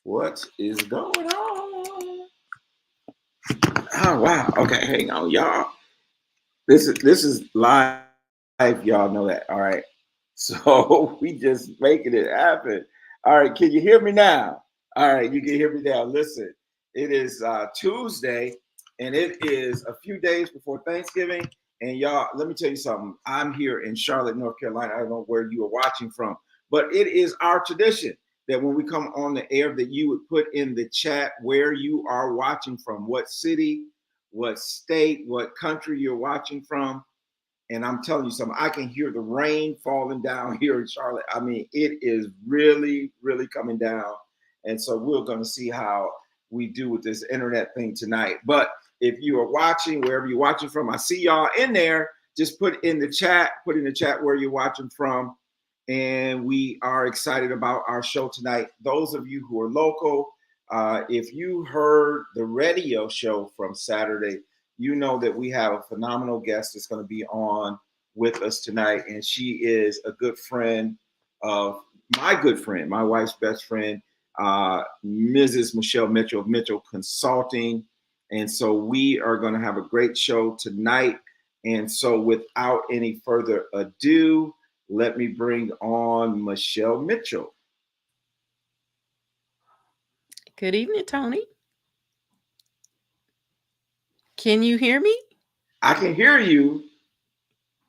What is going on? Oh wow. Okay, hang on, y'all. This is live. Y'all know that. All right. So we just making it happen. All right. Can you hear me now? All right. You can hear me now. Listen, it is Tuesday, and it is a few days before Thanksgiving. And y'all, let me tell you something. I'm here in Charlotte, North Carolina. I don't know where you are watching from, but it is our tradition that when we come on the air, that you would put in the chat where you are watching from, what city, what state, what country you're watching from. And I'm telling you something, I can hear the rain falling down here in Charlotte. I mean, it is really, really coming down. And so we're going to see how we do with this internet thing tonight. But if you are watching, wherever you're watching from, I see y'all in there. Just put in the chat where you're watching from. And we are excited about our show tonight. Those of you who are local, if you heard the radio show from Saturday, you know that we have a phenomenal guest that's going to be on with us tonight. And she is a good friend of my wife's best friend, Mrs. Michelle Mitchell of Mitchell Consulting. And so we are going to have a great show tonight. And so without any further ado, let me bring on Michelle Mitchell. Good evening, Tony. Can you hear me? I can hear you.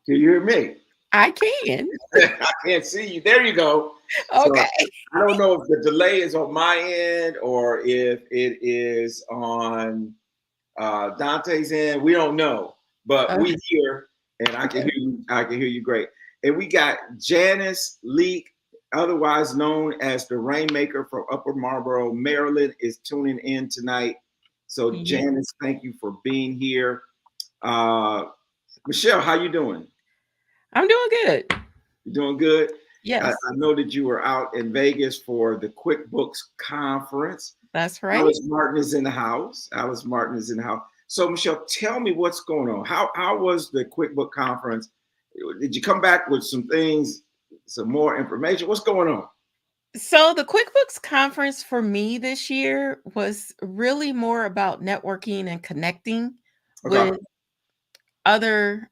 Can you hear me? I can. I can't see you. There you go. So Okay. I don't know if the delay is on my end or if it is on Dante's end. We don't know, but we hear, and I can hear you. I can hear you great. And we got Janice Leak, otherwise known as the Rainmaker from Upper Marlboro, Maryland, is tuning in tonight. So Janice, thank you for being here. Michelle, how you doing? I'm doing good. You doing good? Yes. I know that you were out in Vegas for the QuickBooks conference. That's right. Alice Martin is in the house. Alice Martin is in the house. So Michelle, tell me what's going on. How was the QuickBook conference? Did you come back with some things, some more information? What's going on? So the QuickBooks conference for me this year was really more about networking and connecting with other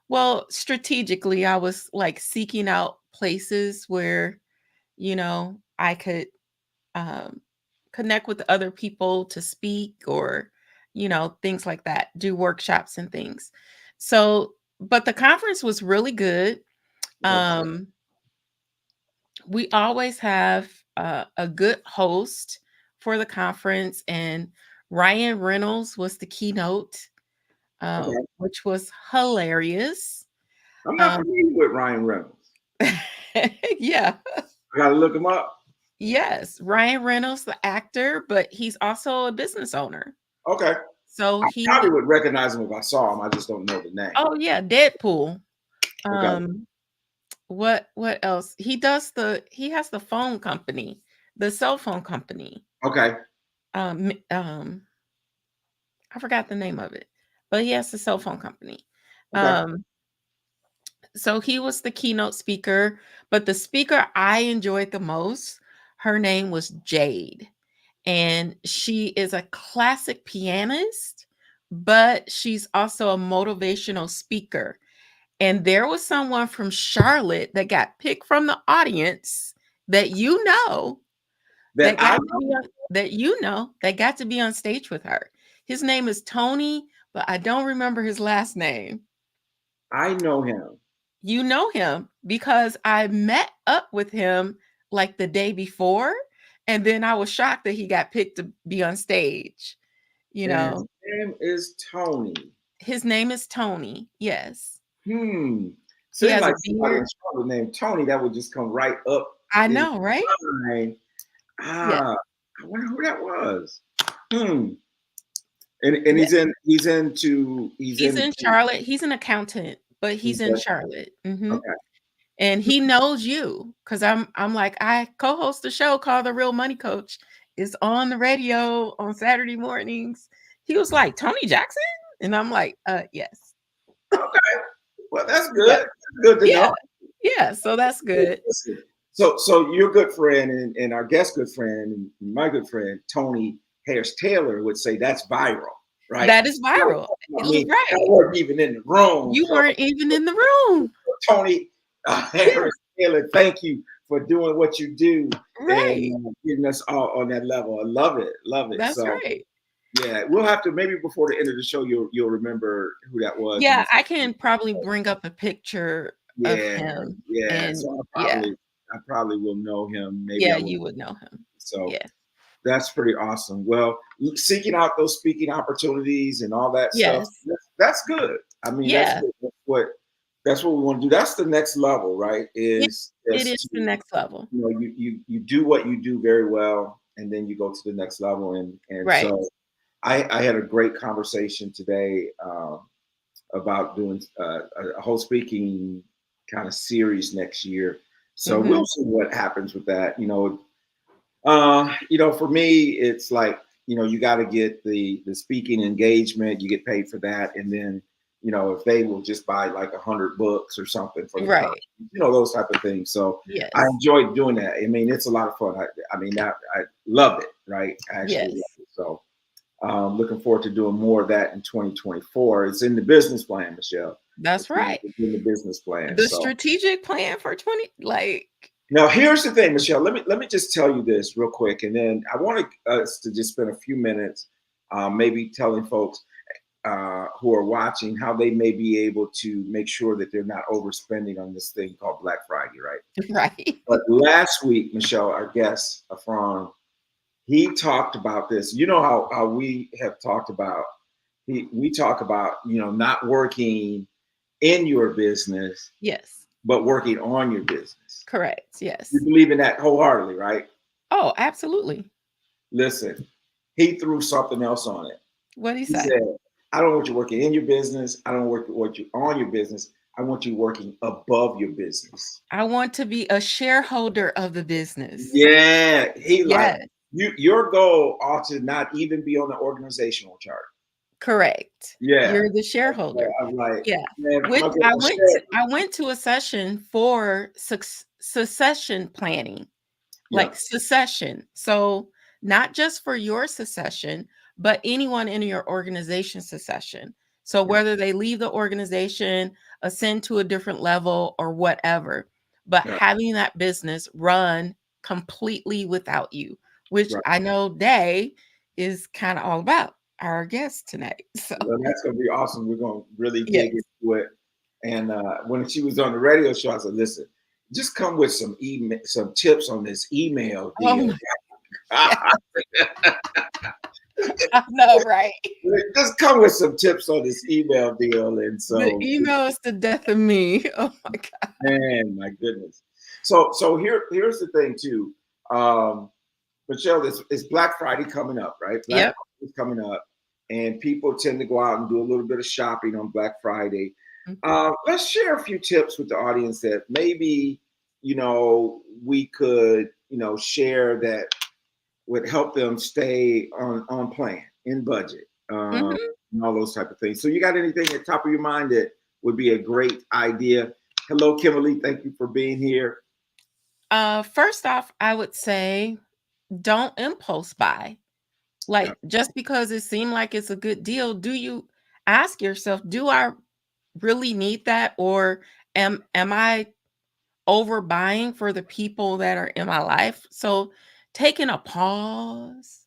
well, strategically I was like seeking out places where I could connect with other people to speak or things like that, do workshops and things. So but the conference was really good. We always have a good host for the conference, and Ryan Reynolds was the keynote, which was hilarious. I'm not familiar with Ryan Reynolds. Yeah. I gotta look him up. Yes, Ryan Reynolds, the actor, but he's also a business owner. Okay. So I probably would recognize him if I saw him. I just don't know the name. Oh yeah, Deadpool. Okay. What else? He has the phone company, the cell phone company. Okay. I forgot the name of it, but he has the cell phone company. Okay. So he was the keynote speaker, but the speaker I enjoyed the most, her name was Jade. And she is a classic pianist, but she's also a motivational speaker. And there was someone from Charlotte that got picked from the audience that that got to be on stage with her. His name is Tony, but I don't remember his last name. I know him. You know him because I met up with him like the day before, and then I was shocked that he got picked to be on stage. His name is Tony. His name is Tony. Yes. Seems like somebody in Charlotte named Tony that would just come right up. I know, right? I wonder who that was. And he's in Charlotte. He's an accountant, but he's in Charlotte. Okay. And he knows you because I'm like, I co-host a show called The Real Money Coach. It's on the radio on Saturday mornings. He was like, Tony Jackson? And I'm like, yes. Okay. Well, that's good. Yeah. That's good to know. Yeah, so that's good. So your good friend and our guest good friend and my good friend Tony Harris Taylor would say that's viral, right? That is viral. I mean, I Right. wasn't even in the room. You So weren't even in the room. Tony Yeah, Harris Taylor, thank you for doing what you do right. and getting us all on that level. I love it, love it. That's So right. yeah, we'll have to maybe before the end of the show, you'll remember who that was. And Yeah, I can probably bring up a picture of yeah, him yeah. and So yeah, I probably will know him. Maybe yeah, I will. you would know him. So Yeah. that's pretty awesome. Well, seeking out those speaking opportunities and all that stuff, Yes. that's good. I mean, that's Yeah. good. That's what we want to do. That's the next level, right? It Is it just is to, the next level. you do what you do very well, and then you go to the next level. And Right. so I had a great conversation today about doing a whole speaking kind of series next year. So we'll Mhm. see what happens with that. For me, it's like, you got to get the speaking engagement, you get paid for that. And then, if they will just buy like 100 books or something for the conference, Right. those type of things. So I Yes. enjoyed doing that. I mean, it's a lot of fun. I mean, I love it, right? I actually love Yes. it. So looking forward to doing more of that in 2024. It's in the business plan, Michelle. That's right. It's in the business plan. The So strategic plan for 20 like now, here's the thing, Michelle. Let me just tell you this real quick, and then I want us to just spend a few minutes, maybe telling folks who are watching how they may be able to make sure that they're not overspending on this thing called Black Friday, right? right. But last week, Michelle, our guest, Afron, he talked about this. You know how we have talked about we talk about not working in your business, Yes. but working on your business. Correct. You Yes. believe in that wholeheartedly, right? Oh, absolutely. Listen, he threw something else on it. What'd he He say? said, I don't want you working in your business. I don't want you on your business. I want you working above your business. I want to be a shareholder of the business. Yeah. He like Yes. your goal ought to not even be on the organizational chart. Correct. Yeah. You're the shareholder. I'm like, Yeah. man, Which my I goal is went to I went to a session for succession planning, yeah. like succession. So not just for your succession, but anyone in your organization succession. So Yeah. whether they leave the organization, ascend to a different level or whatever, but Right. having that business run completely without you, which Right. I know Day is kind of all about, our guest tonight. So Well, that's gonna be awesome. We're gonna really dig yes. into it. And when she was on the radio show, I said, "Listen, just come with some some tips on this email Oh deal. my God. I know, right? Just come with some tips on this email deal." And The so, email is the death of me. Oh my God. man, my goodness. So here's the thing too, Michelle. It's Black Friday coming up, right? Black Yep. Friday is coming up, and people tend to go out and do a little bit of shopping on Black Friday. Mhm. Let's share a few tips with the audience that maybe we could share that would help them stay on plan, in budget, Mhm. and all those type of things. So you got anything at the top of your mind that would be a great idea? Hello, Kimberly. Thank you for being here. First off, I would say don't impulse buy. Yeah, Like just because it seemed like it's a good deal, do you ask yourself, do I really need that, or am I overbuying for the people that are in my life? So taking a pause,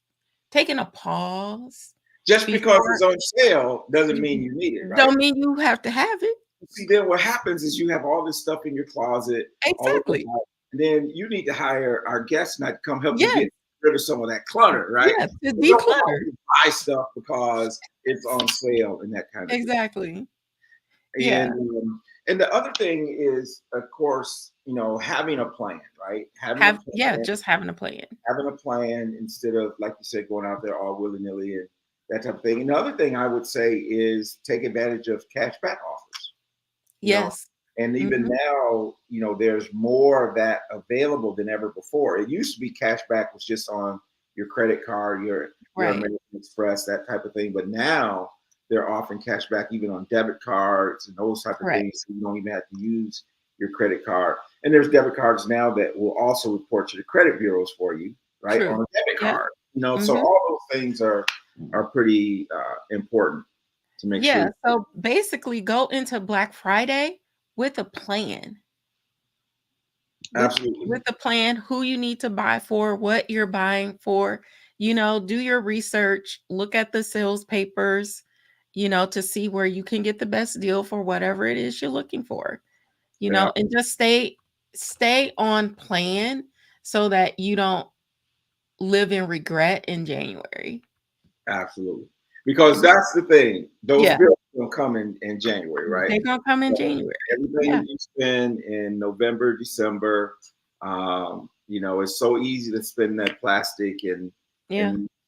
taking a pause just because before it's on sale doesn't mean you you need it, right? don't mean you have to have it. See, then what happens is you have all this stuff in your closet, all of Exactly. that, and then you need to hire our guest night to come help you Yes. get rid of some of that clutter, right? Yeah. To You don't want declutter. to buy stuff because it's on sale and that kind of thing. Exactly. And Yeah. and the other thing is, of course, having a plan, right? Just having a plan. Having a plan instead of, like you said, going out there all willy nilly and that type of thing. And the other thing I would say is take advantage of cashback offers. You know, Yes. and even Mhm. now, there's more of that available than ever before. It used to be cashback was just on your credit card, your Right. American Express, that type of thing. But now they're offering cashback even on debit cards and those type of Correct. things. So you don't even have to use your credit card. And there's debit cards now that will also report to the credit bureaus for you, right? On True. a debit Yeah. card. So Mhm. all those things are pretty important to make sure. Yeah, so basically go into Black Friday with a plan. With Absolutely. with a plan, who you need to buy for, what you're buying for, do your research, look at the sales papers, to see where you can get the best deal for whatever it is you're looking for. Yeah, And just stay on plan so that you don't live in regret in January. absolutely. Because that's the thing. Those Yeah, bills will come in January, right? they're gonna come in So January. everything Yeah, that you spend in November, December, it's so easy to spend that plastic yeah, and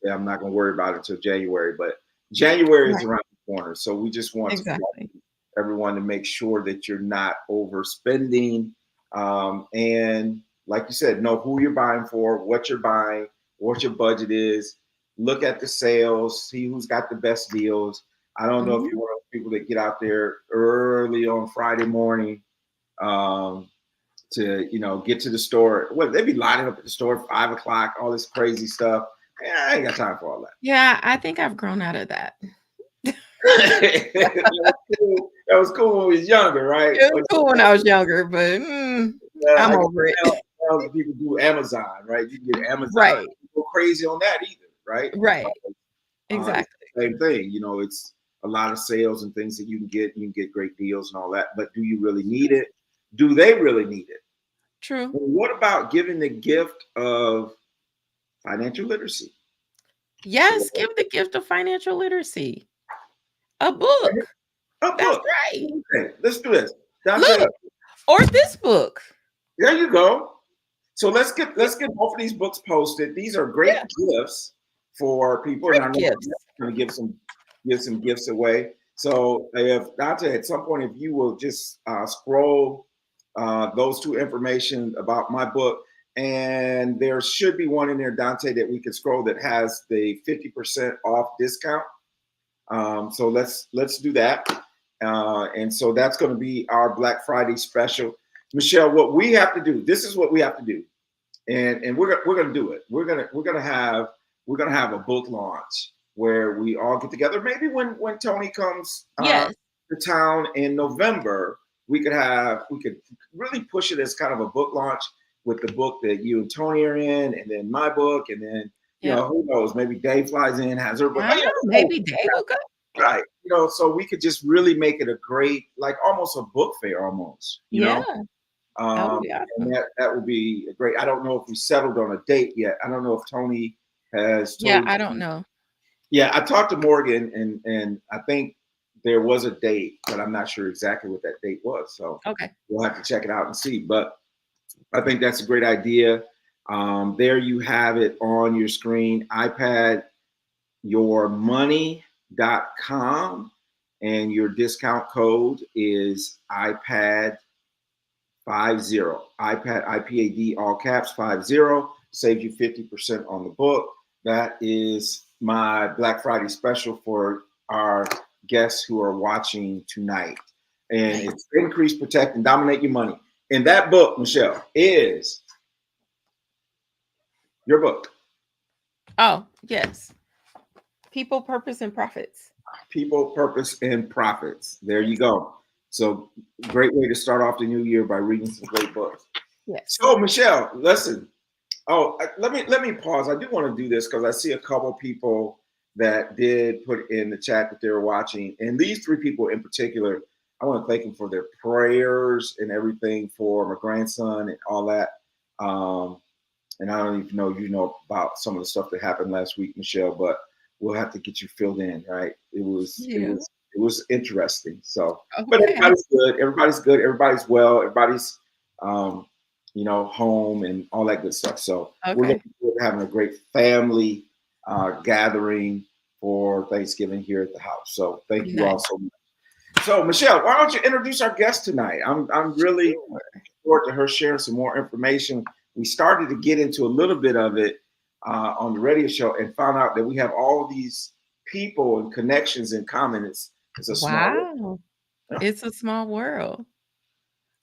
yeah, I'm not gonna worry about it until January, but January is right, around the corner. So we just want to exactly. everyone to make sure that you're not overspending. And like you said, know who you're buying for, what you're buying, what your budget is. Look at the sales, see who's got the best deals. I don't know if Mhm. you're one of those people that get out there early on Friday morning um, to, get to the store. Well, they be lining up at the store at 5 o'clock, all this crazy stuff. Yeah, I ain't got time for all that. Yeah, I think I've grown out of that. That was cool when we was younger, right? It was cool when I was younger, but, I I'm guess over it. now the people do Amazon, right? You can get Amazon. Right, Go crazy on that either, right? right, It's exactly. the same thing. It's a lot of sales and things that you can get. You can get great deals and all that. But do you really need it? Do they really need it? True. And what about giving the gift of financial literacy? Yes, give the gift of financial literacy. A book. A That's book. right. Okay, let's do this. Dante, Look, or this book. there you go. So let's get both of these books posted. These are great Yeah, gifts for people, and I great know gifts. we're going to give some gifts away. So if Dante, at some point, if you will just scroll those two information about my book, and there should be one in there, Dante, that we can scroll that has the 50% off discount. So let's do that. And so that's going to be our Black Friday special. Michelle, what we have to do, this is what we have to do. And we're gonna do it. We're gonna have a book launch where we all get together. Maybe when Tony comes Yes. to town in November, we could really push it as kind of a book launch with the book that you and Tony are in, and then my book, and then Yep. who knows, maybe Dave flies in, has her book. Ah, maybe Dave will go. Right. So we could just really make it a great, like almost a book fair almost, Yeah, that would be and awesome. that would be great. I don't know if we settled on a date yet. I don't know if Tony has Yeah, told I don't you. know. Yeah, I talked to Morgan and I think there was a date, but I'm not sure exactly what that date was. So Okay. we'll have to check it out and see. But I think that's a great idea. There you have it on your screen, iPadYourMoney.com, and your discount code is iPad50. iPad, IPAD, all caps, 50, saves you 50% on the book. That is my Black Friday special for our guests who are watching tonight. And Nice. it's Increase, Protect, and Dominate Your Money. And that book, Michelle, is your book. Oh, yes. People, Purpose, and Profits. People, Purpose, and Profits. There you go. So great way to start off the new year by reading some great books. Yes. So Michelle, listen. Oh, let me pause. I do want to do this because I see a couple people that did put in the chat that they were watching, and these three people in particular, I want to thank them for their prayers and everything for my grandson and all that. And I don't even know if you know about some of the stuff that happened last week, Michelle, but we'll have to get you filled in, right? It Yeah. was interesting. So, but Okay. everybody's good. Everybody's good. Everybody's well. Everybody's home and all that good stuff. So we're Okay. looking forward to having a great family gathering for Thanksgiving here at the house. So thank you all Nice. so much. So Michelle, why don't you introduce our guest tonight? I'm really Sure. looking forward to her sharing some more information. We started to get into a little bit of it on the radio show and found out that we have all of these people and connections in common. It's a small world. Wow. Yeah. It's a small world.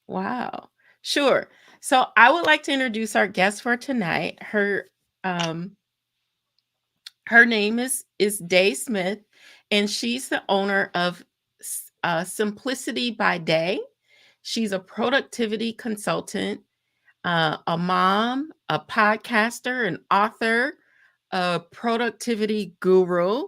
Wow. Sure. So I would like to introduce our guest for tonight. Um her name is Day Smith, and she's the owner of Simplicity by Day. She's a productivity consultant, a mom, a podcaster, an author, a productivity guru,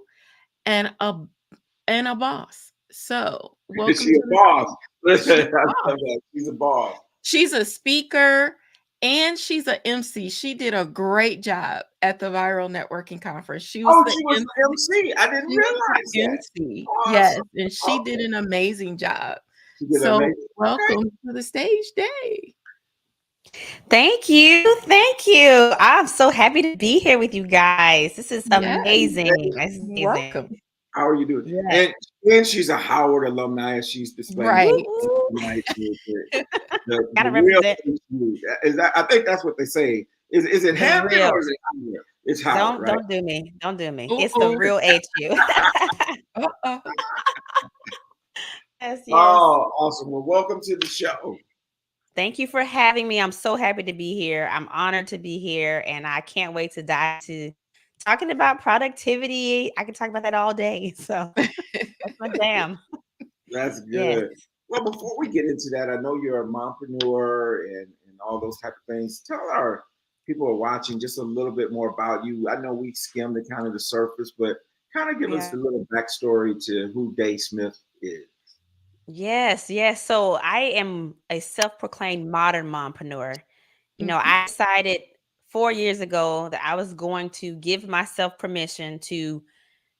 and a boss. So, Is welcome she to a the boss? stage. Listen, She's I a boss. love that. She's a boss. She's a speaker and she's a MC. She did a great job at the Viral Networking Conference. She was Oh, the she was MC. an MC. I didn't She was realize the that. MC. Yes, Awesome. and she did Okay. an amazing job. She did So, amazing. Okay. welcome to the stage, Day. Thank you. Thank you. I'm so happy to be here with you guys. This is Yes, amazing. This is amazing. welcome. How are you doing? Yeah. And she's a Howard alumni, as she's displaying Woo, Right. woo. tonight. The Gotta real represent HU. Is that? I think that's what they say. Is it the Hampton real. or is it Howard? It's Howard, right? Don't do me. Don't do me. It's the Uh-oh. real HU. Uh-oh. Yes, yes. Oh, awesome. Well, welcome to the show. Thank you for having me. I'm so happy to be here. I'm honored to be here, and I can't wait to dive to talking about productivity. I can talk about that all day. So that's my jam. That's Yes. good. Well, before we get into that, I know you're a mompreneur and all those type of things. Tell our people who are watching just a little bit more about you. I know we skimmed the kind of the surface, but kind of give us Yeah. a little backstory to who Day Smith is. Yes, yes. So I am a self-proclaimed modern mompreneur. Mhm. I decided 4 years ago that I was going to give myself permission to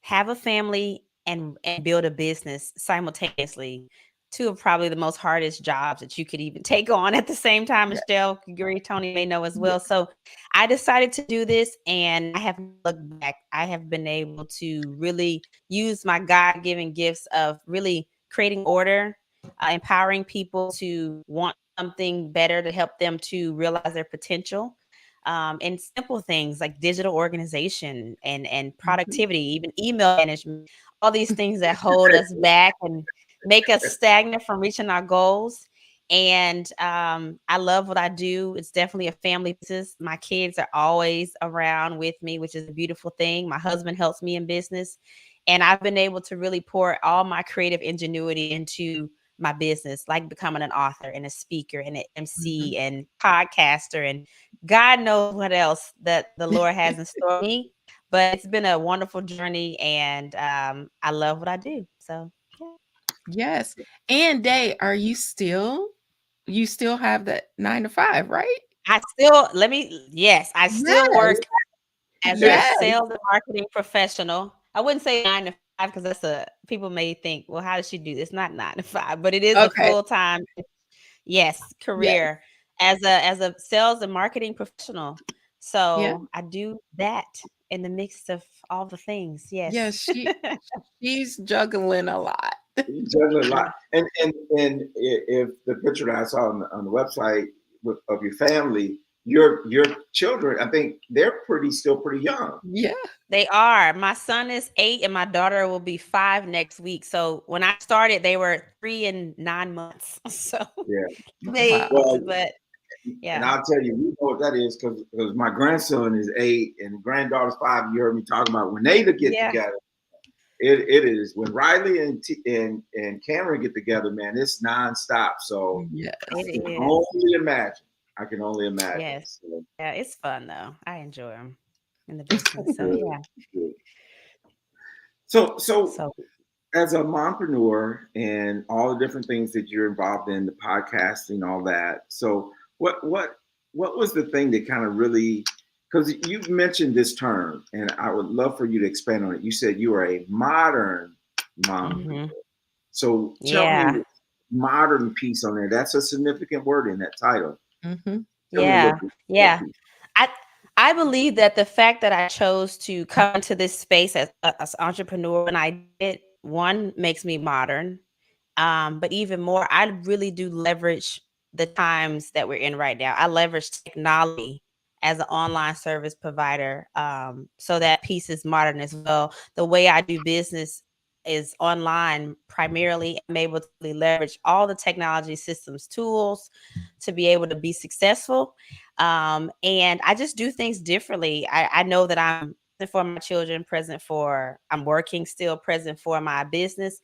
have a family and build a business simultaneously. Two of probably the most hardest jobs that you could even take on at the same time. Yeah. Michelle, Gary, Tony may know as Yeah. well. So I decided to do this, and I have looked back. I have been able to really use my God-given gifts of really creating order, empowering people to want something better to help them to realize their potential. And simple things like digital organization and Mhm. productivity, even email management, all these things that hold us back and make us stagnant from reaching our goals. And I love what I do. It's definitely a family business. My kids are always around with me, which is a beautiful thing. My husband helps me in business. And I've been able to really pour all my creative ingenuity into my business, like becoming an author and a speaker and an Mhm. MC and podcaster and God knows what else that the Lord has in store for me. But it's been a wonderful journey, and I love what I do. So yeah. Yes. And Day, you still have that 9 to 5, right? I still Yes. work as a Yes. sales and marketing professional. I wouldn't say 9 to 5 because people may think, well, how does she do this? It's not 9 to 5, but it is a Okay. full time, yes, Yes. career as a sales and marketing professional. Yeah. So I do that in the mix of all the things. Yeah, Yes. she's juggling a lot. You juggle a Yeah. lot. If the picture that I saw on the website of your family, your children, I think they're still pretty young. Yeah. They are. My son is 8 and my daughter will be 5 next week. So when I started, they were 3 and 9 months. So Yeah. Wow. Well, but and yeah. I'll tell you, you know what that is because my grandson is 8 and granddaughter's 5. You heard me talking about when they get Yeah. together. It is when Riley and Cameron get together, man. It's nonstop. So Yes. I It can is. only imagine. I can only imagine. Yes. So, Yeah, it's fun though. I enjoy them in the business. So good, yeah. good. So So as a mompreneur and all the different things that you're involved in, the podcasting, all that. So what was the thing that kind of really, because you've mentioned this term, and I would love for you to expand on it. You said you are a modern mompreneur. mhm. So tell me Yeah. the modern piece on there. That's a significant word in that title. Mhm. Tell me a little Yeah. bit about that Yeah. piece. I I believe that the fact that I chose to come into this space as entrepreneur when I did, one makes me modern. But even more, I really do leverage the times that we're in right now. I leverage technology as an online service provider. So that piece is modern as well. The way I do business is online primarily. I'm able to really leverage all the technology systems tools to be able to be successful. And I just do things differently. I know that I'm present for my children, I'm working still, present for my business.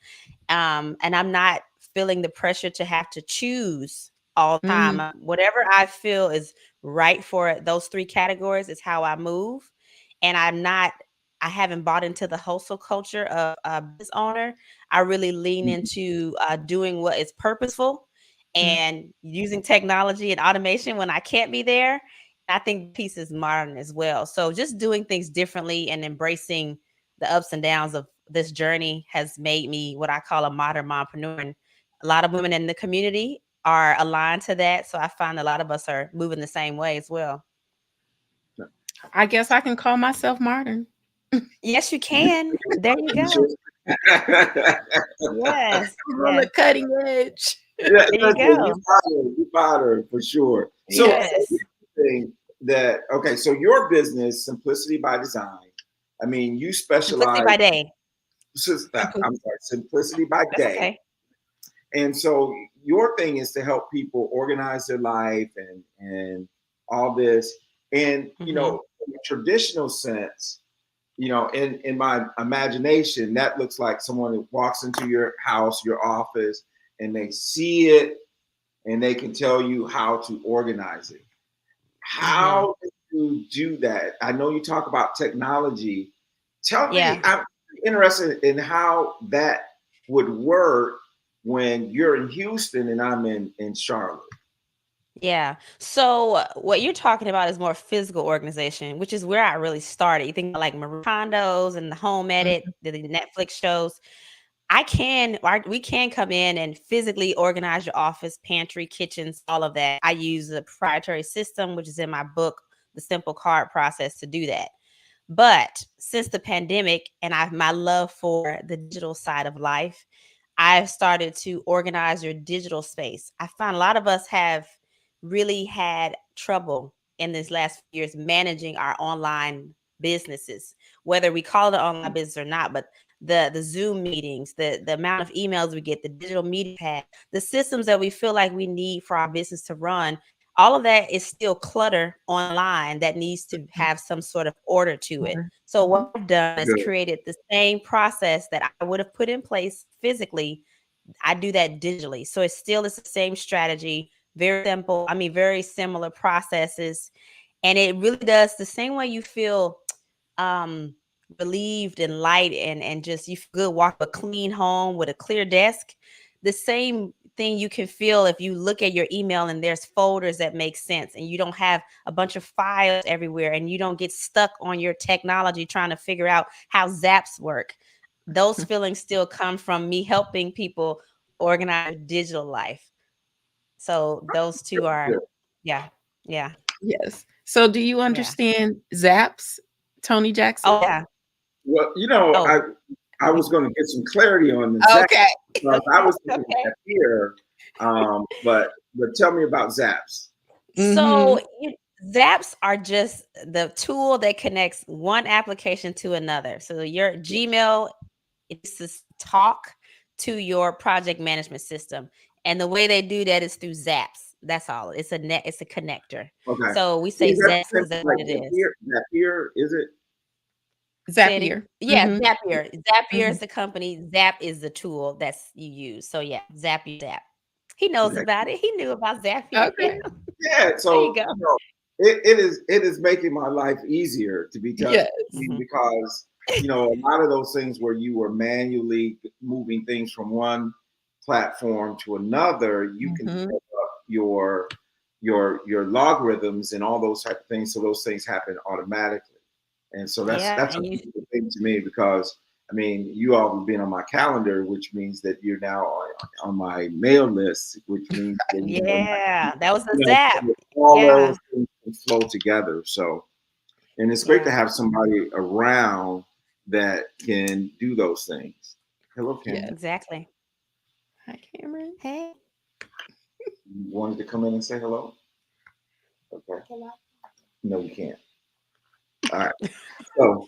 And I'm not feeling the pressure to have to choose all the time. Whatever I feel is right for those three categories is how I move. And I haven't bought into the hustle culture of a business owner. I really lean into doing what is purposeful and using technology and automation when I can't be there. I think piece is modern as well. So just doing things differently and embracing the ups and downs of this journey has made me what I call a modern mompreneur. And a lot of women in the community are aligned to that. So I find a lot of us are moving the same way as well. I guess I can call myself modern. Yes, you can. There you go. Yes. I'm on the cutting edge. Yeah, There you go. You fought for sure. So Yes. thing that okay, so your business, Simplicity by Design. I mean, you specialize. Simplicity by day. I'm sorry, Simplicity by That's Day. okay. And so your thing is to help people organize their life and all this. And you know, in a traditional sense, you know, in my imagination, that looks like someone who walks into your house, your office, and they see it and they can tell you how to organize it. How do you do that? I know you talk about technology. Tell me, I'm interested in how that would work when you're in Houston and I'm in Charlotte. Yeah. So what you're talking about is more physical organization, which is where I really started. You think about like Marie Kondo's and the Home Edit, the Netflix shows. We can come in and physically organize your office, pantry, kitchens, all of that. I use a proprietary system, which is in my book, The Simple Card Process, to do that. But since the pandemic and my love for the digital side of life, I've started to organize your digital space. I find a lot of us have really had trouble in these last few years managing our online businesses, whether we call it an online business or not. But the Zoom meetings, the amount of emails we get, the digital media pad, the systems that we feel like we need for our business to run, all of that is still clutter online that needs to have some sort of order to it. So what I've done is created the same process that I would have put in place physically. I do that digitally. So it still is the same strategy, very simple. I mean, very similar processes. And it really does the same way you feel relieved and light and just you feel good, walk a clean home with a clear desk. The same thing you can feel if you look at your email and there's folders that make sense and you don't have a bunch of files everywhere and you don't get stuck on your technology trying to figure out how Zaps work. Those feelings still come from me helping people organize digital life. So those two are, yeah. Yes. So do you understand Zaps, Tony Jackson? Oh, yeah. Well, you know, I was going to get some clarity on the Zaps. Okay. I was thinking Zapier, but tell me about Zaps. So Zaps are just the tool that connects one application to another. So your Gmail is to talk to your project management system, and the way they do that is through Zaps. That's all. It's a connector. Okay. So we say Zaps because that's what it is. Zapier, is it? Zapier. Yeah, Zapier. Zapier is the company. Zap is the tool that's you use. So yeah, Zapier Zap. He knows about it. He knew about Zapier. Okay. Yeah. So there you go. You know, it is making my life easier to be done because you know a lot of those things where you were manually moving things from one platform to another, you can set up your logarithms and all those type of things, so those things happen automatically. And so that's a good thing to me because I mean you all have been on my calendar, which means that you're now on my mail list, which means that that was the Zap. All those things can flow together. So, and it's great to have somebody around that can do those things. Hello, Cameron. Yeah, exactly. Hi, Cameron. Hey. You wanted to come in and say hello? Okay. No, you can't. All right. So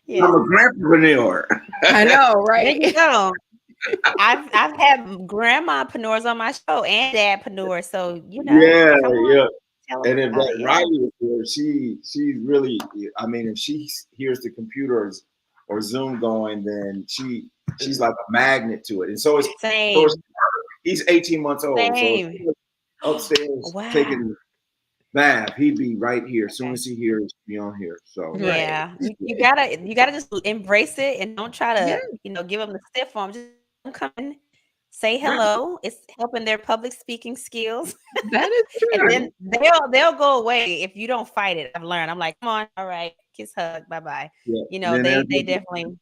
Yeah. I'm a grandpreneur. I know, There right? you go. I've had grandmapreneurs on my show and dadpreneurs, so Yeah, come on, yeah. tell them And if about that it. Yeah. Riley is here, she's really. I mean, if she hears the computers or Zoom going, then she's like a magnet to it. And so it's Same. he's 18 months old, so if Same. he was upstairs Wow. taking a bath, he'd be right here. As soon as he hears me on here, so Right. Yeah, you gotta just embrace it and don't try Yeah. to give them the stiff arm. Just let them come in, say Right. hello. It's helping their public speaking skills, That is and true. then they'll go away if you don't fight it. I've learned. I'm like, come on, all right, kiss, hug, bye bye. Yeah. And then They there's definitely,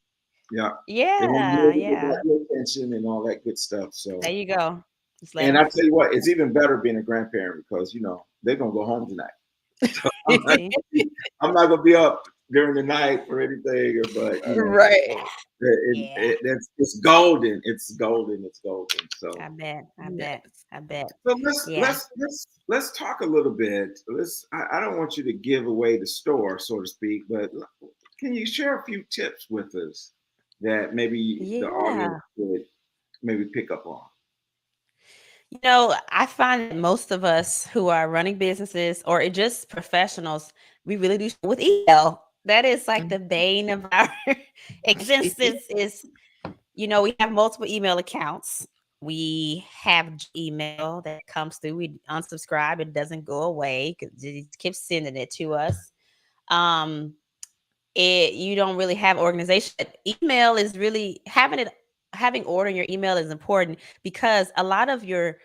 yeah, and then yeah, you yeah. got your attention and all that good stuff. So, There you go. Just let and I them tell you what, it's even better being a grandparent because they're gonna go home tonight. So I'm not gonna be up during the night or anything, but Right. Yeah. it's golden. It's golden. It's golden. So I bet. Yes. so Yeah. let's talk a little bit. I don't want you to give away the store, so to speak, but can you share a few tips with us that maybe the Yeah. audience would maybe pick up on? I find that most of us who are running businesses or just professionals, we really do with email. That is like the bane of our existence. We have multiple email accounts. We have email that comes through. We unsubscribe. It doesn't go away because it keeps sending it to us. Um, you don't really have organization. Email is really having order in your email is important because a lot of your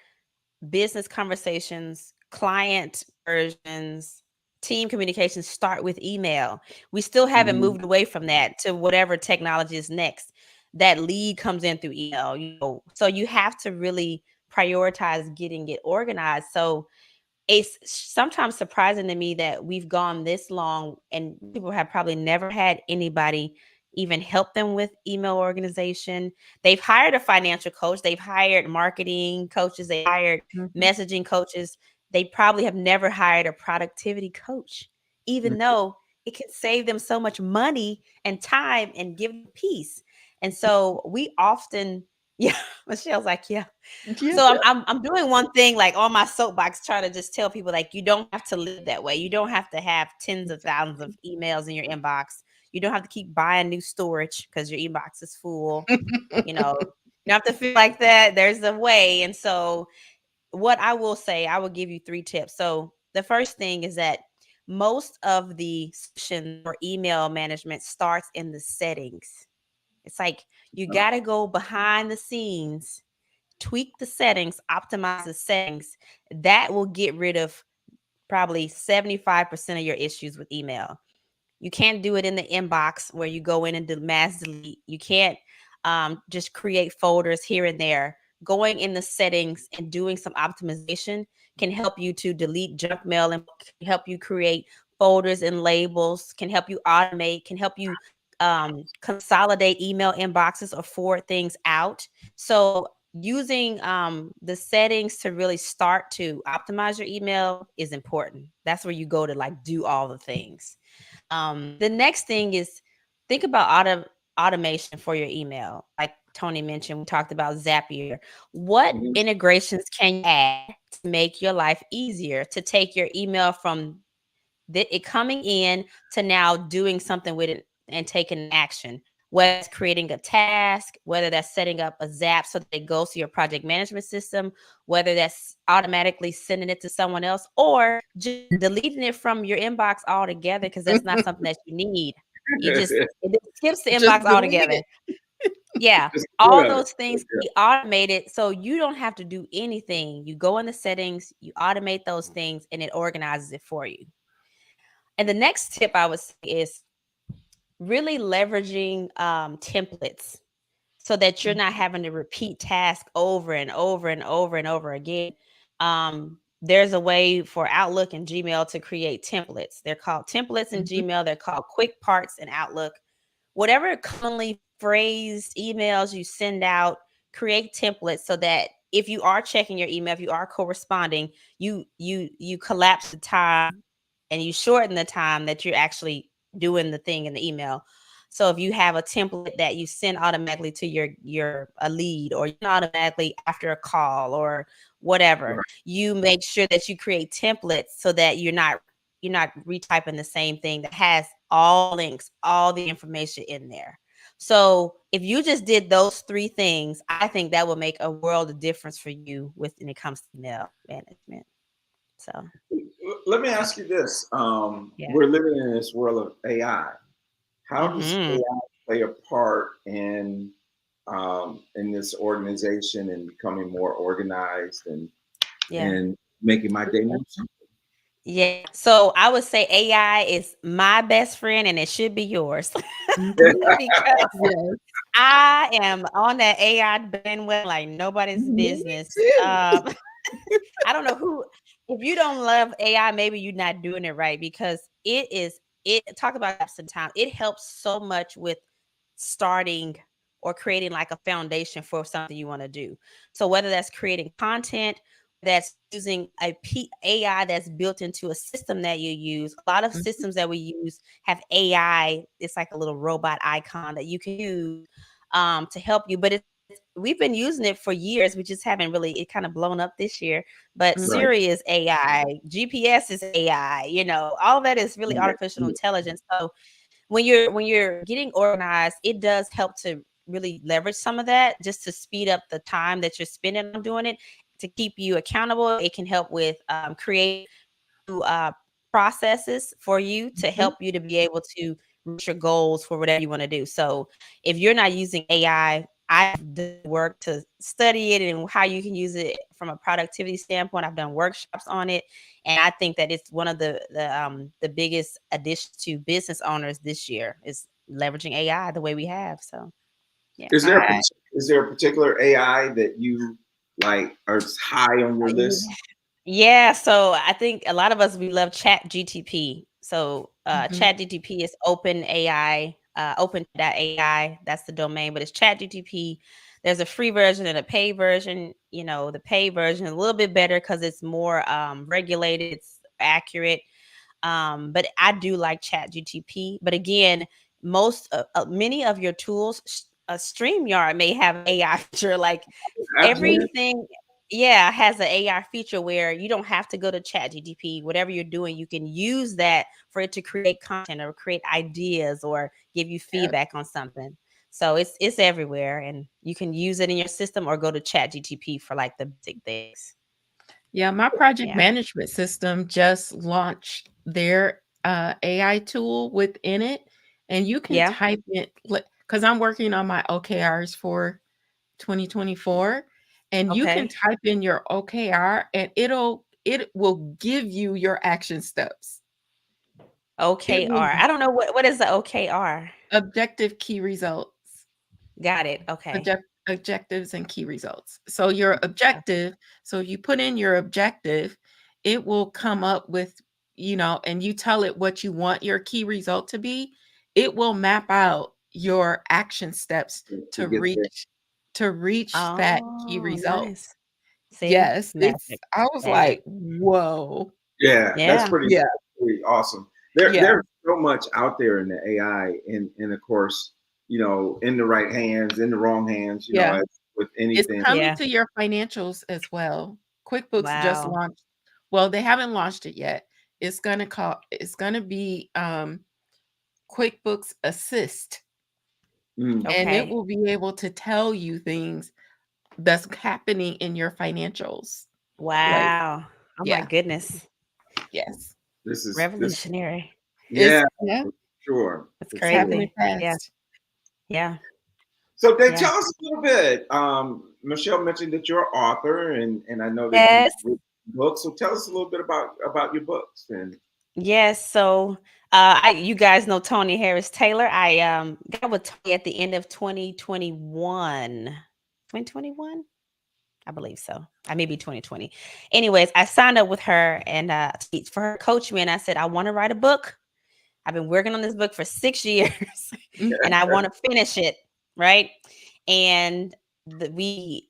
business conversations, client versions, team communications start with email. We still haven't Mhm. moved away from that to whatever technology is next. That lead comes in through email, So you have to really prioritize getting it organized. So it's sometimes surprising to me that we've gone this long and people have probably never had anybody even help them with email organization. They've hired a financial coach, they've hired marketing coaches, they hired messaging coaches. They probably have never hired a productivity coach, even though it can save them so much money and time and give them peace. And so we often, yeah, Michelle's like, yeah. Yeah. So I'm doing one thing like on my soapbox, trying to just tell people like you don't have to live that way. You don't have to have tens of thousands of emails in your inbox. You don't have to keep buying new storage because your inbox is full. You don't have to feel like that. There's a way. And so what I will say, I will give you 3 tips. So the first thing is that most of the solution for email management starts in the settings. It's like you got to go behind the scenes, tweak the settings, optimize the settings. That will get rid of probably 75% of your issues with email. You can't do it in the inbox where you go in and do mass delete. You can't just create folders here and there. Going in the settings and doing some optimization can help you to delete junk mail and can help you create folders and labels, can help you automate, can help you consolidate email inboxes or forward things out. So using the settings to really start to optimize your email is important. That's where you go to like do all the things. The next thing is think about automation for your email. Like Tony mentioned, we talked about Zapier. What integrations can you add to make your life easier to take your email from it coming in to now doing something with it and taking action? Whether it's creating a task, whether that's setting up a Zap so that it goes to your project management system, whether that's automatically sending it to someone else, or just deleting it from your inbox altogether because that's not something that you need. It just skips the Just inbox delete altogether. it. Yeah, Just all whatever. those things can be automated, so you don't have to do anything. You go in the settings, you automate those things, and it organizes it for you. And the next tip I would say is really leveraging templates so that you're not having to repeat tasks over and over and over and over again. There's a way for Outlook and Gmail to create templates. They're called templates in Gmail. They're called quick parts in Outlook. Whatever commonly phrased emails you send out, create templates so that if you are checking your email, if you are corresponding, you collapse the time and you shorten the time that you're actually doing the thing in the email. So if you have a template that you send automatically to your a lead, or automatically after a call or whatever, Right. you make sure that you create templates so that you're not retyping the same thing that has all links, all the information in there. So if you just did those three things, I think that will make a world of difference for you when it comes to email management. So Let me ask you this. yeah. We're living in this world of AI. How does Hmm. AI play a part in this organization and becoming more organized Yeah. and making my day more simple? Yeah. So I would say AI is my best friend and it should be yours. Mhm. Because Yes. I am on that AI bandwagon like nobody's Me business. too. I don't know who, if you don't love AI, maybe you're not doing it right, because it talk about apps and time. It helps so much with starting or creating like a foundation for something you want to do. So whether that's creating content, that's using AI that's built into a system that you use. A lot of Mhm. systems that we use have AI. It's like a little robot icon that you can use to help you. But we've been using it for years. We just haven't really, it kind of blown up this year. But Mhm. Right. Siri is AI, GPS is AI, all that is really Right. artificial intelligence. So when you're getting organized, it does help to really leverage some of that just to speed up the time that you're spending on doing it, to keep you accountable. It can help with create new processes for you to Mhm. help you to be able to reach your goals for whatever you want to do. So if you're not using AI, I've done work to study it and how you can use it from a productivity standpoint. I've done workshops on it, and I think that it's one of the biggest additions to business owners this year is leveraging AI the way we have. So yeah. Is there a particular AI that you like are high on your list? Yeah, so I think a lot of us, we love Chat GTP. So Mhm. Chat GTP is open AI, open.ai. That's the domain, but it's Chat GTP. There's a free version and a paid version. The paid version is a little bit better because it's more regulated, it's accurate. But I do like Chat GTP. But again, many of your tools, StreamYard may have AI feature, like Absolutely. everything, yeah, has an AI feature where you don't have to go to Chat GTP. Whatever you're doing, you can use that for it to create content or create ideas or give you Yep. feedback on something. So it's everywhere, and you can use it in your system or go to Chat GTP for like the basic things. Yeah, my project Yeah. management system just launched their AI tool within it, and you can Yeah. type it because I'm working on my OKRs for 2024, and you can Okay. type in your OKR and it will give you your action steps. It will OKR. I don't know what is the OKR. objective key results. Got it. Okay. Objectives and key results. So your objective, so if you put in your objective, it will come up with, and you tell it what you want your key result to be, it will map out your action steps To to get there. reach that key Oh, result. nice. See, Yes, magic, I was magic. like, "Whoa." Yeah, that's Yeah. Yeah, pretty awesome. yeah, There's so much out there in the AI, and of course, in the right hands, in the wrong hands, yeah. as with It's anything. coming Yeah. to your financials as well. QuickBooks just Wow. launched, well, they haven't launched it yet. It's gonna be, QuickBooks Assist, Mm. and it Okay. will be able to tell you things that's happening in your financials. Like, Wow. Oh my yeah, goodness. yes. This, Revolutionary. It's yeah, yeah, for sure, That's for it's sure. happening crazy. Yeah. fast. Yeah. So, Dave, Yeah. tell us a little bit. Michelle mentioned that you're an author, and I know that you've Yes. written books. So, tell us a little bit about your books. And Yes. So you guys know Tony Harris Taylor. I got with Tony at the end of 2021. 2021? I believe so. I may be 2020. Anyways, I signed up with her and for her to coach me, and I said, I want to write a book. I've been working on this book for 6 years Mm, and I want to finish it. Right. And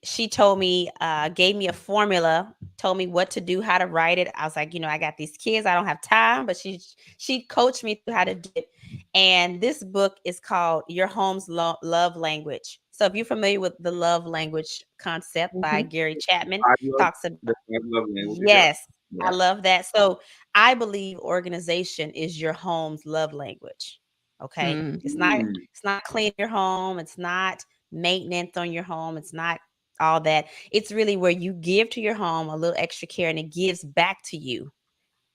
she told me, gave me a formula, told me what to do, how to write it. I was like, I got these kids, I don't have time, but she coached me through how to do it. And this book is called Your Home's Love Language. So if you're familiar with the love language concept by Mhm. Gary Chapman, I love talks about, the I love languages. Yeah. yes, I Yeah. love that. So I believe organization is your home's love language. Okay. Mm. Mm. It's not clean your home. It's not maintenance on your home. It's not all that. It's really where you give to your home a little extra care and it gives back to you.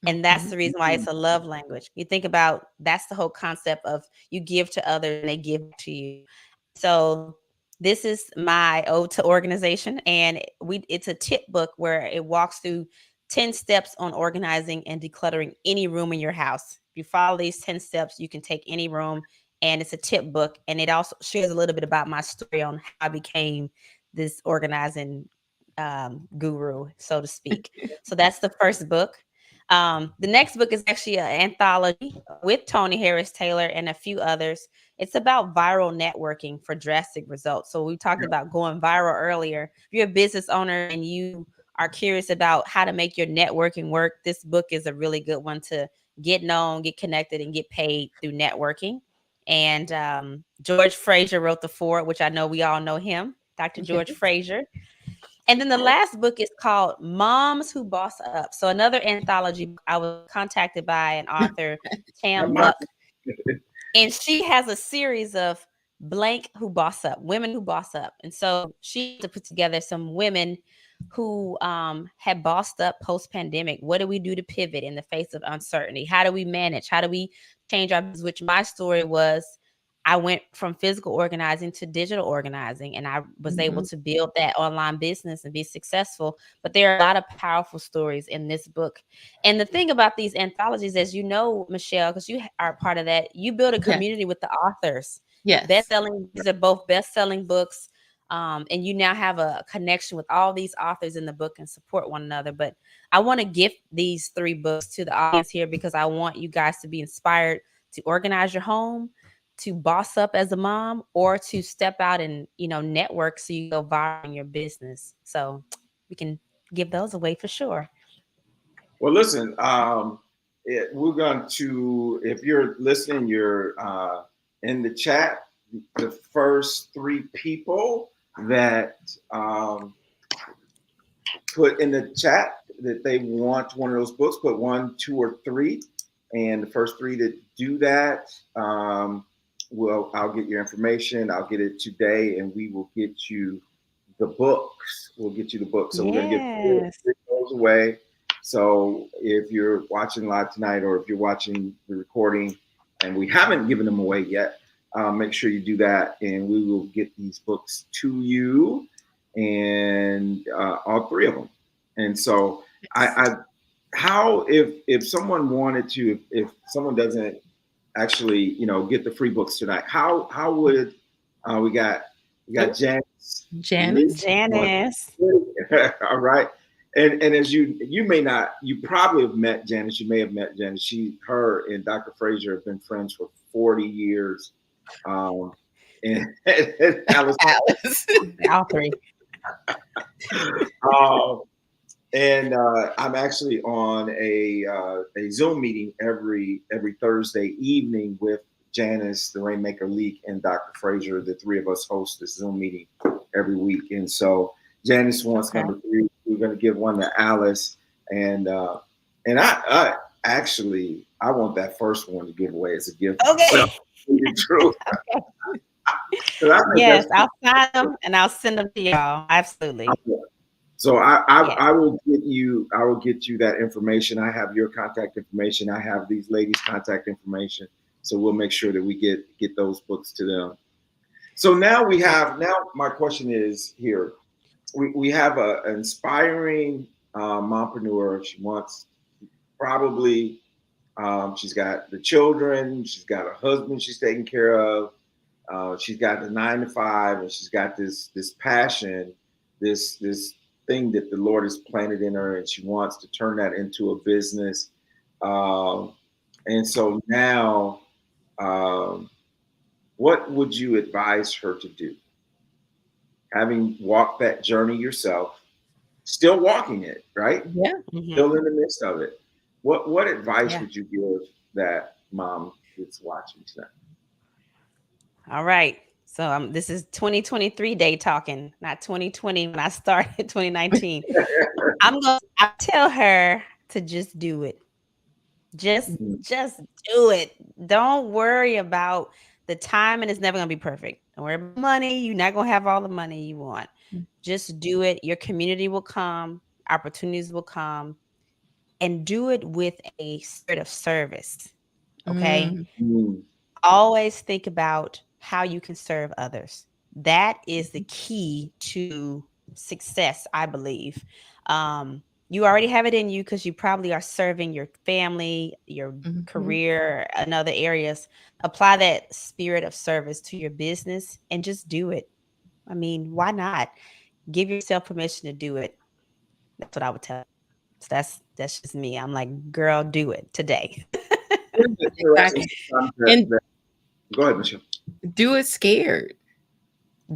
And that's Mhm. the reason why it's a love language. You think about, that's the whole concept of you give to others and they give to you. So this is my ode to organization, and it's a tip book where it walks through 10 steps on organizing and decluttering any room in your house. If you follow these 10 steps, you can take any room, and it's a tip book, and it also shares a little bit about my story on how I became this organizing guru, so to speak. So that's the first book. The next book is actually an anthology with Tony Harris Taylor and a few others. It's about viral networking for drastic results. So we talked about going viral earlier. If you're a business owner and you are curious about how to make your networking work, this book is a really good one to get known, get connected, and get paid through networking. And George Fraser wrote The Ford, which I know we all know him, Dr. George Yes. Fraser. And then the last book is called Moms Who Boss Up. So another anthology. I was contacted by an author, That Tam might- Luck, and she has a series of blank who boss up, women who boss up. And so she had to put together some women who had bossed up post pandemic. What do we do to pivot in the face of uncertainty? How do we manage? How do we change our business? Which my story was, I went from physical organizing to digital organizing, and I was able Mhm. to build that online business and be successful. But there are a lot of powerful stories in this book. And the thing about these anthologies, as you know, Michelle, because you are part of that, you build a Yeah. community with the authors. Yes. These are both best-selling books. And you now have a connection with all these authors in the book and support one another. But I want to gift these 3 books to the audience here because I want you guys to be inspired to organize your home, to boss up as a mom, or to step out and network so you go viral in your business. So we can give those away for sure. Well, listen, we're going to, if you're listening, you're in the chat, the first 3 people that put in the chat that they want one of those books, put 1, 2, or 3. And the first 3 that do that, I'll get your information. I'll get it today, and we will get you the books. We'll get you the books. So we're going to give 3 those away. So if you're watching live tonight, or if you're watching the recording and we haven't given them away yet, make sure you do that, and we will get these books to you, and all 3 of them. And so how, if someone wanted to, if someone doesn't actually get the free books tonight, how would we got Janice, Janice. Janice. all right. And as you may not, you probably have met Janice. You may have met Janice. Her and Dr. Fraser have been friends for 40 years. And Alice. All 3. And I'm actually on a Zoom meeting every Thursday evening with Janice, the Rainmaker Leak, and Dr. Fraser. The 3 of us host this Zoom meeting every week. And so Janice wants number 3. We're going to give one to Alice, and I actually want that first one to give away as a gift. Okay. True. Yes, I'll sign them and I'll send them to y'all. Absolutely. So I will get you that information. I have your contact information. I have these ladies' contact information. So we'll make sure that we get those books to them. So now my question is here. We have an inspiring mompreneur. She wants probably she's got the children, she's got a husband she's taking care of. She's got the 9 to 5, and she's got this passion, this thing that the Lord has planted in her, and she wants to turn that into a business. And so now, what would you advise her to do? Having walked that journey yourself, still walking it, right? Yeah. Mhm. Still in the midst of it. What advice would you give that mom that's watching tonight. All right. So this is 2023 day talking, not 2020 when I started 2019. I tell her to just do it. Just do it. Don't worry about the time, and it's never gonna be perfect. Don't worry about money. You're not gonna have all the money you want. Just do it. Your community will come, opportunities will come, and do it with a spirit of service. Okay. Always think about how you can serve others. That is the key to success, I believe. You already have it in you because you probably are serving your family, your career, and other areas. Apply that spirit of service to your business and just do it. I mean, why not? Give yourself permission to do it. That's what I would tell. So that's just me. I'm like, girl, do it today. Exactly. And go ahead, Michelle. Do it scared.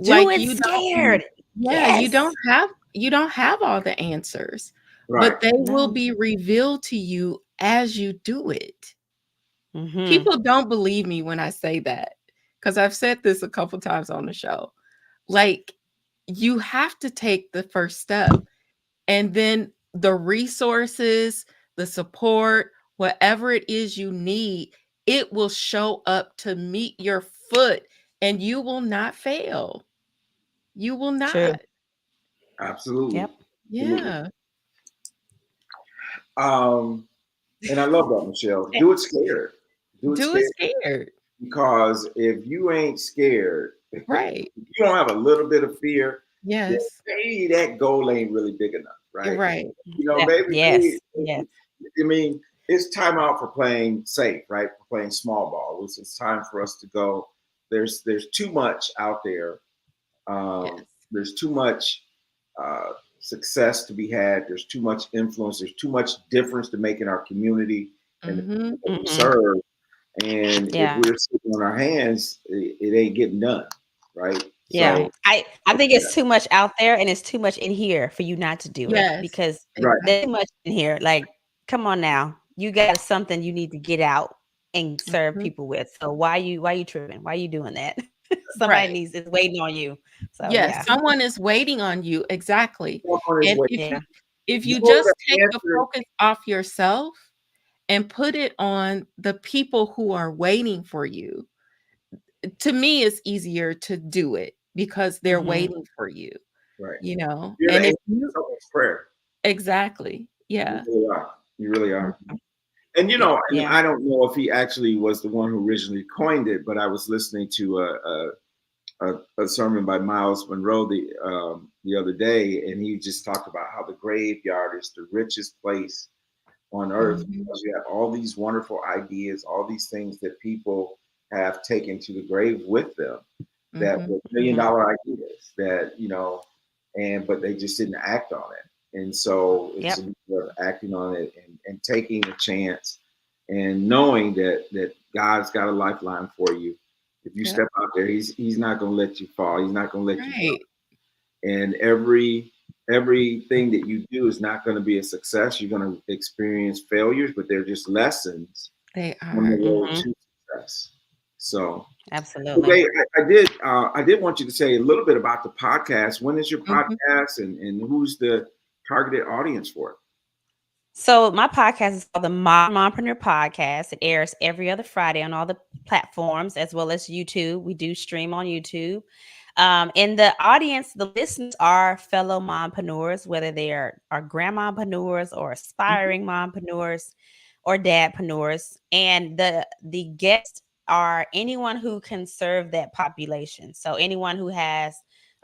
Do it scared. Yeah, yes. you don't have all the answers, Right. but they will be revealed to you as you do it. People don't believe me when I say that, because I've said this a couple times on the show. Like, you have to take the first step, and then the resources, the support, whatever it is you need, it will show up to meet your foot, and you will not fail. You will not. True. Absolutely. Yep. Yeah. And I love that, Michelle. Do it scared. Do it scared. Because if you ain't scared, right? If you don't have a little bit of fear. Yes. Maybe that goal ain't really big enough, right? Right. You know, maybe. Yes. I mean, it's time out for playing safe, right? For playing small ball. It's time for us to go. There's too much out there. There's too much success to be had. There's too much influence. There's too much difference to make in our community and the people we serve. And if we're sitting on our hands, it ain't getting done, right? Yeah, so, I think it's too much out there, and it's too much in here for you not to do it, because there's too much in here. Like, come on now, you got something you need to get out and serve people with. So why you tripping? Why are you doing that? Somebody is waiting on you. So someone is waiting on you. Exactly. And if you You just take the focus off yourself and put it on the people who are waiting for you, to me, it's easier to do it because they're waiting for you. Right. You know, and if you prayer. Exactly. Yeah. You really are. And you know, and I don't know if he actually was the one who originally coined it, but I was listening to a sermon by Miles Monroe the other day, and he just talked about how the graveyard is the richest place on earth because you have all these wonderful ideas, all these things that people have taken to the grave with them that were $1 million ideas that, you know, but they just didn't act on it. And so it's a matter of acting on it and taking a chance and knowing that God's got a lifeline for you. If you step out there, he's not going to let you fall. He's not going to let you go. And everything that you do is not going to be a success. You're going to experience failures, but they're just lessons on the road to success. So absolutely. Okay, I did want you to say a little bit about the podcast. When is your podcast and who's the targeted audience for it? So my podcast is called the Mompreneur Podcast. It airs every other Friday on all the platforms as well as YouTube. We do stream on YouTube. And the audience, the listeners are fellow mompreneurs, whether they are grandmopreneurs or aspiring mompreneurs or dadpreneurs. And the guests are anyone who can serve that population. So anyone who has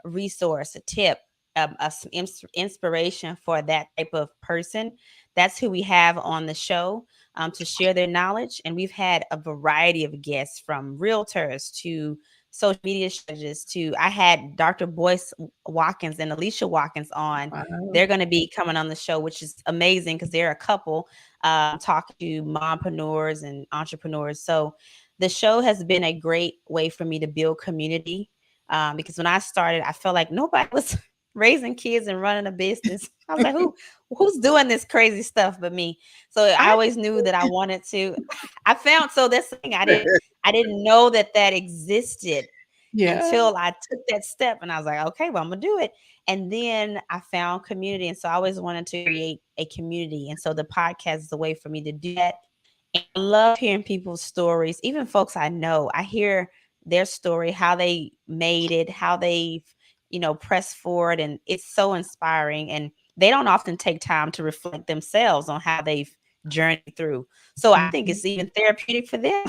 a resource, a tip, some inspiration for that type of person. That's who we have on the show to share their knowledge. And we've had a variety of guests, from realtors to social media strategists to, I had Dr. Boyce Watkins and Alicia Watkins on. Wow. They're going to be coming on the show, which is amazing because they're a couple talking to mompreneurs and entrepreneurs. So the show has been a great way for me to build community because when I started, I felt like nobody was raising kids and running a business. I was like, who's doing this crazy stuff but me? So I I always knew that I wanted to. I found, so that's the thing, I didn't know that existed yeah. until I took that step, and I was like, okay, well, I'm gonna do it. And then I found community. And so I always wanted to create a community. And so the podcast is a way for me to do that. And I love hearing people's stories, even folks I know. I hear their story, how they made it, how they've, pressed forward. And it's so inspiring. And they don't often take time to reflect themselves on how they've journeyed through. So I think Mhm. it's even therapeutic for them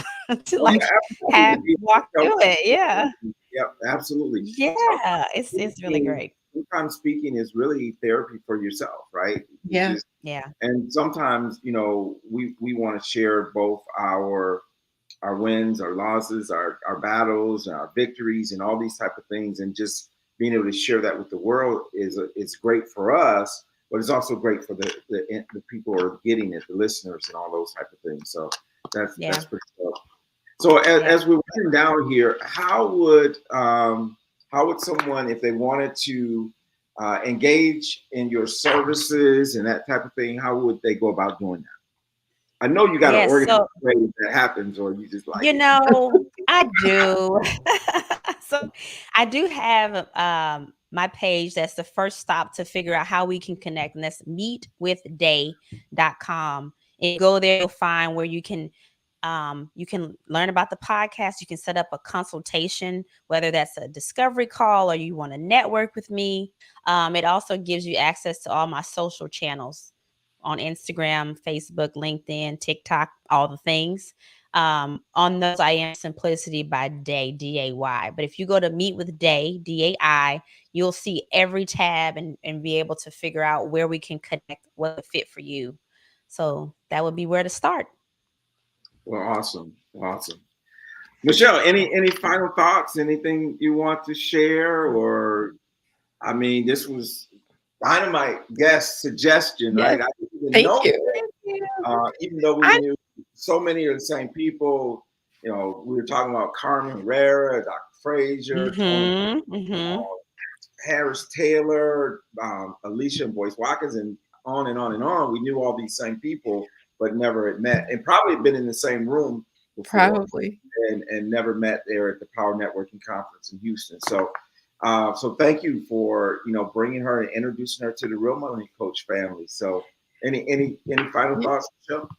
to Oh, like yeah, have absolutely. walk through it. Yeah. Yep, absolutely. Yeah. It's really great. Sometimes speaking is really therapy for yourself, right? You Yeah. just, Yeah. and sometimes, we want to share both our wins, our losses, our battles, our victories, and all these type of things, and just being able to share that with the world is great for us, but it's also great for the people who are getting it, the listeners, and all those type of things. So Yeah. that's pretty cool. So Yeah. as we're running down here, how would someone, if they wanted to engage in your services and that type of thing, how would they go about doing that? I know you got to Yes. organize So, a way that happens, or you just like it. I do. So I do have my page. That's the first stop to figure out how we can connect. And that's meetwithday.com. And you go there, you'll find where you can learn about the podcast. You can set up a consultation, whether that's a discovery call or you want to network with me. It also gives you access to all my social channels on Instagram, Facebook, LinkedIn, TikTok, all the things. On those, I am Simplicity by Day, DAY. But if you go to Meet with Day, DAI, you'll see every tab and be able to figure out where we can connect, what would fit for you. So that would be where to start. Well, awesome. Michelle, any final thoughts? Anything you want to share? Or I mean, this was dynamite guest suggestion, Yes. right? I didn't even Thank know you. that. Thank you. Even though we I knew so many of the same people, we were talking about Carmen Herrera, Dr. Frazier, Tony Mm-hmm. Harris Taylor, Alicia and Boyce Watkins, and on and on and on. We knew all these same people, but never had met, and probably been in the same room before, probably. and never met there at the Power Networking Conference in Houston. So, so thank you for bringing her and introducing her to the Real Money Coach family. So, any final thoughts, Michelle?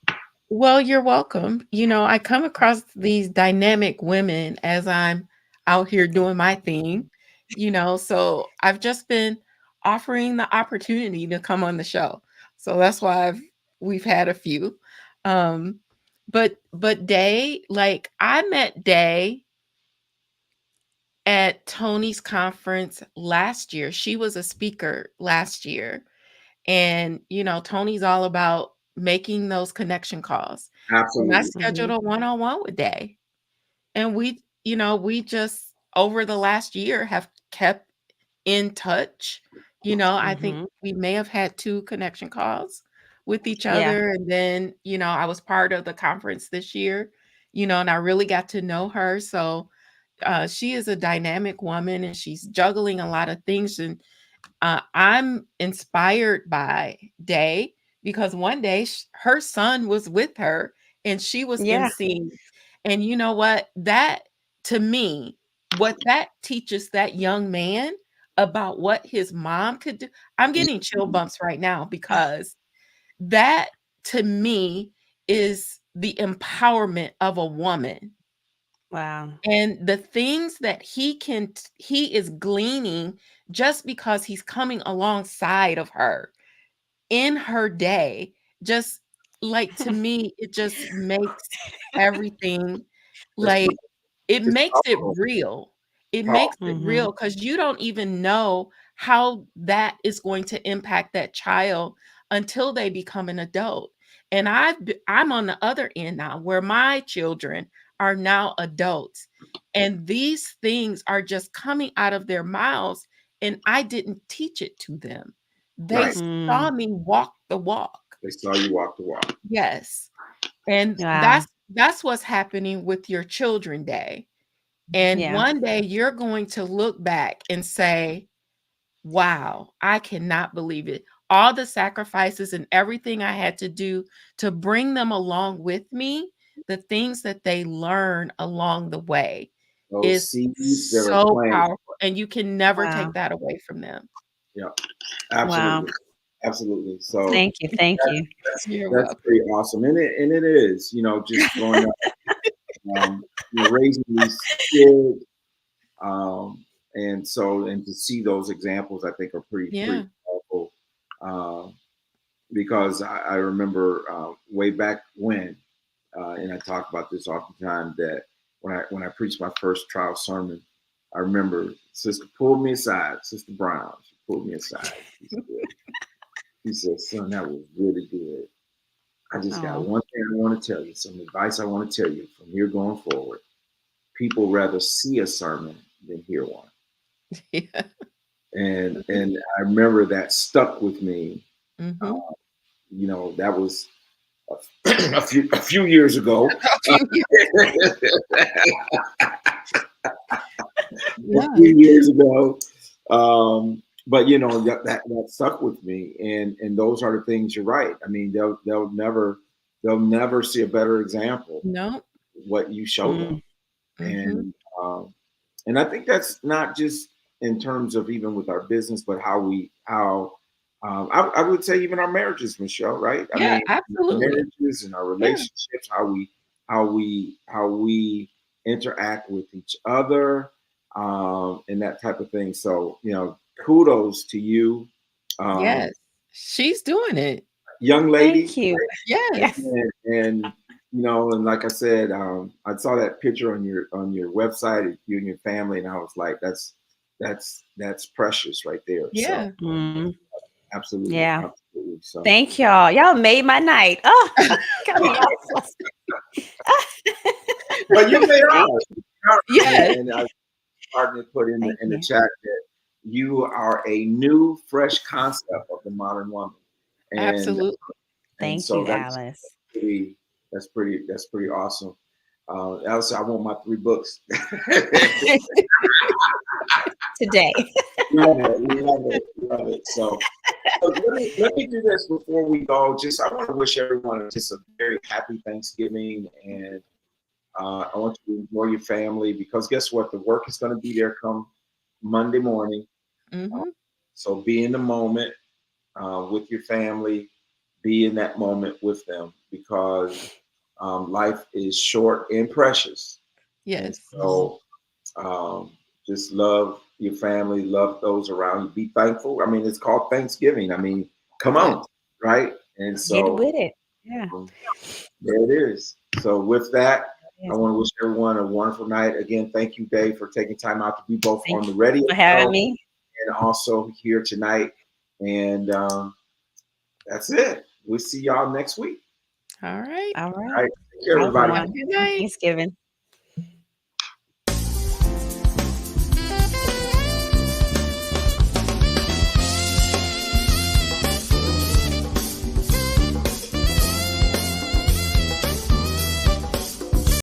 Well, you're welcome. I come across these dynamic women as I'm out here doing my thing, so I've just been offering the opportunity to come on the show. So that's why we've had a few. Um, but Day, like I met Day at Tony's conference last year. She was a speaker last year. And, Tony's all about making those connection calls. And I Absolutely. scheduled a one-on-one with Day. And we just over the last year have kept in touch. I think Mm-hmm. we may have had 2 connection calls with each Yeah. other. And then, I was part of the conference this year, and I really got to know her. So she is a dynamic woman and she's juggling a lot of things. And I'm inspired by Day because one day her son was with her and she was Yeah. emceeing. And you know what? That to me, what that teaches that young man about what his mom could do. I'm getting chill bumps right now because that to me is the empowerment of a woman Wow. and the things that he is gleaning just because he's coming alongside of her in her day, just like to me, it just makes everything It's, like it it's makes it powerful. real. It Powerful. makes it Mm-hmm. real because you don't even know how that is going to impact that child until they become an adult. And I'm on the other end now where my children are now adults. And these things are just coming out of their mouths. And I didn't teach it to them. They Right. saw Mm. me walk the walk. They saw you walk the walk. Yes. And Wow. that's what's happening with your children day. And Yeah. one day you're going to look back and say, wow, I cannot believe it. All the sacrifices and everything I had to do to bring them along with me, the things that they learn along the way Those is seeds that are so planted. powerful, and you can never Wow. take that away from them. Yeah, Wow. absolutely, absolutely. So Thank you. Thank that, you. You're that's welcome. pretty awesome, and it is, just growing up, raising these kids, and to see those examples, I think are pretty Yeah. powerful. Um, because I remember way back when, and I talk about this all the time, that when I preached my first trial sermon, I remember Sister pulled me aside, Sister Brown, she pulled me aside. She said, "Son, that was really good. I just got Oh, one thing I want to tell you, some advice I want to tell you from here going forward. People rather see a sermon than hear one." Yeah. And I remember that stuck with me. Hmm. That was a few years ago. A Yeah. few years ago. But that stuck with me, and those are the things. You're right. I mean, they'll never see a better example No. what you show them, mm, Hmm. and I think that's not just in terms of even with our business, but I would say even our marriages, Michelle. Right? I Yeah, mean, our absolutely. marriages and our Yeah. relationships, how we interact with each other, and that type of thing. So kudos to you, um, Yes. She's doing it. young lady. thank you. Yes. Yes. And like I said, I saw that picture on your website of you and your family, and I was like, that's precious right there. So Yeah. Mm, absolutely, yeah. absolutely. So Thank y'all. Y'all made my night. Oh, got me all flustered. but you made Thank ours. Yes. And I partner put in the thank in the you. chat that you are a new, fresh concept of the modern woman, and Absolutely. and Thank so you, that's Alice. pretty that's pretty awesome. Alice, I want my 3 books. Today. Love it. So let me do this before we go. I want to wish everyone just a very happy Thanksgiving, and I want you to enjoy your family, because guess what? The work is going to be there come Monday morning. Uh, Hmm. so be in the moment with your family. Be in that moment with them, because life is short and precious. And Yes. Mm, so just love your family, love those around you. Be thankful. I mean, it's called Thanksgiving. I mean, come Yeah. on, right? And get so with it. Yeah. um, there it is. So with that, I Yes. want to wish everyone a wonderful night. Again, thank you, Dave, for taking time out to be both Thank on the you radio for having show me. and also here tonight. And that's it. We'll see y'all next week. All right. All All right. right. Take care, Have a everybody. Have a wonderful good night. Thanksgiving.